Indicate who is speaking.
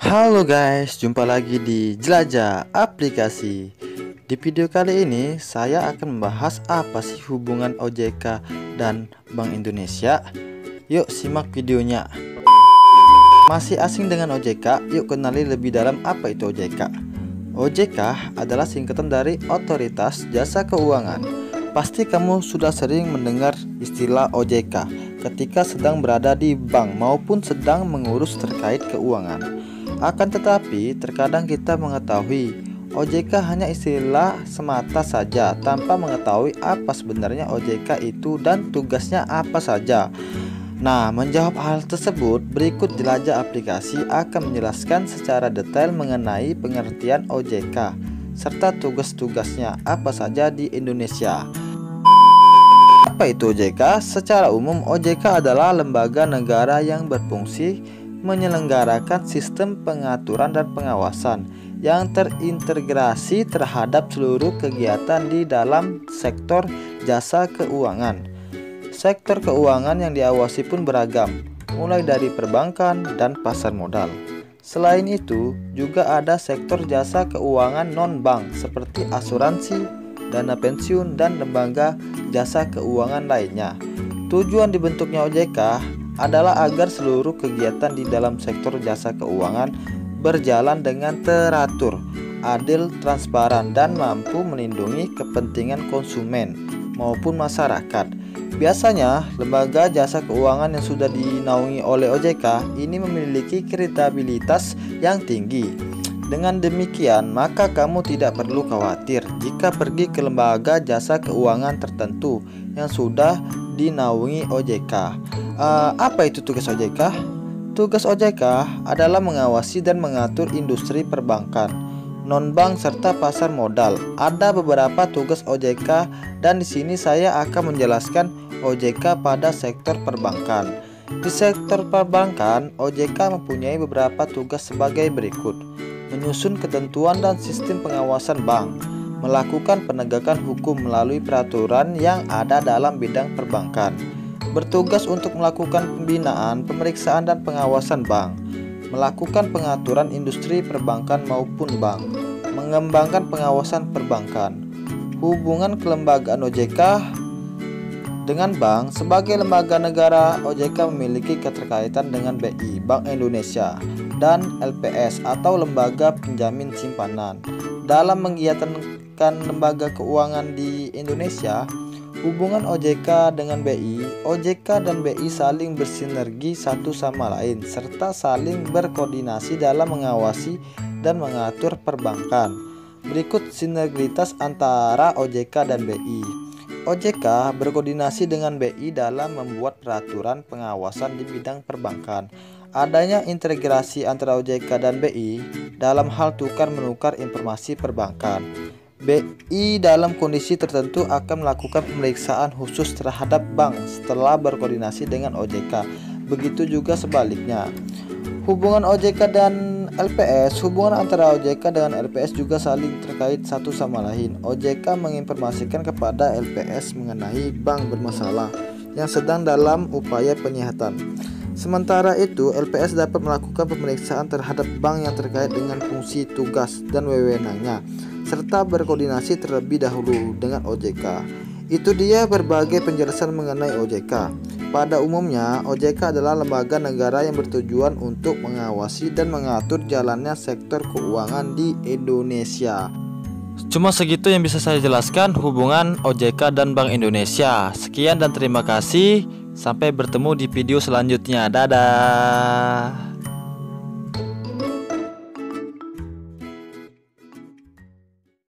Speaker 1: Halo guys, jumpa lagi di Jelajah Aplikasi. Di video kali ini saya akan membahas apa sih hubungan OJK dan Bank Indonesia. Yuk simak videonya. Masih asing dengan OJK? Yuk kenali lebih dalam apa itu OJK. OJK adalah singkatan dari Otoritas Jasa Keuangan. Pasti kamu sudah sering mendengar istilah OJK ketika sedang berada di bank maupun sedang mengurus terkait keuangan. Akan tetapi, terkadang kita mengetahui OJK hanya istilah semata saja tanpa mengetahui apa sebenarnya OJK itu dan tugasnya apa saja. Nah, menjawab hal tersebut, berikut Jelajah Aplikasi akan menjelaskan secara detail mengenai pengertian OJK serta tugas-tugasnya apa saja di Indonesia. Apa itu OJK? Secara umum, OJK adalah lembaga negara yang berfungsi menyelenggarakan sistem pengaturan dan pengawasan yang terintegrasi terhadap seluruh kegiatan di dalam sektor jasa keuangan. Sektor keuangan yang diawasi pun beragam, mulai dari perbankan dan pasar modal. Selain itu, juga ada sektor jasa keuangan non-bank seperti asuransi, dana pensiun, dan lembaga jasa keuangan lainnya. Tujuan dibentuknya OJK adalah agar seluruh kegiatan di dalam sektor jasa keuangan berjalan dengan teratur, adil, transparan, dan mampu melindungi kepentingan konsumen maupun masyarakat. Biasanya, lembaga jasa keuangan yang sudah dinaungi oleh OJK ini memiliki kredibilitas yang tinggi. Dengan demikian, maka kamu tidak perlu khawatir jika pergi ke lembaga jasa keuangan tertentu yang sudah dinaungi OJK. Apa itu tugas OJK? Tugas OJK adalah mengawasi dan mengatur industri perbankan, non-bank serta pasar modal. Ada beberapa tugas OJK dan di sini saya akan menjelaskan OJK pada sektor perbankan. Di sektor perbankan, OJK mempunyai beberapa tugas sebagai berikut: menyusun ketentuan dan sistem pengawasan bank, melakukan penegakan hukum melalui peraturan yang ada dalam bidang perbankan, bertugas untuk melakukan pembinaan, pemeriksaan dan pengawasan bank, melakukan pengaturan industri perbankan maupun bank, mengembangkan pengawasan perbankan. Hubungan kelembagaan OJK dengan bank. Sebagai lembaga negara, OJK memiliki keterkaitan dengan BI, Bank Indonesia, dan LPS atau Lembaga Penjamin Simpanan. Dalam menggiatkan lembaga keuangan di Indonesia, hubungan OJK dengan BI, OJK dan BI saling bersinergi satu sama lain serta saling berkoordinasi dalam mengawasi dan mengatur perbankan. Berikut sinergitas antara OJK dan BI. OJK berkoordinasi dengan BI dalam membuat peraturan pengawasan di bidang perbankan. Adanya integrasi antara OJK dan BI dalam hal tukar-menukar informasi perbankan. BI dalam kondisi tertentu akan melakukan pemeriksaan khusus terhadap bank setelah berkoordinasi dengan OJK. Begitu juga sebaliknya. Hubungan OJK dan LPS. Hubungan antara OJK dengan LPS juga saling terkait satu sama lain. OJK menginformasikan kepada LPS mengenai bank bermasalah yang sedang dalam upaya penyihatan. Sementara itu, LPS dapat melakukan pemeriksaan terhadap bank yang terkait dengan fungsi, tugas, dan wewenangnya, serta berkoordinasi terlebih dahulu dengan OJK. Itu dia berbagai penjelasan mengenai OJK. Pada umumnya, OJK adalah lembaga negara yang bertujuan untuk mengawasi dan mengatur jalannya sektor keuangan di Indonesia. Cuma segitu yang bisa saya jelaskan hubungan OJK dan Bank Indonesia. Sekian dan terima kasih. Sampai bertemu di video selanjutnya. Dadah.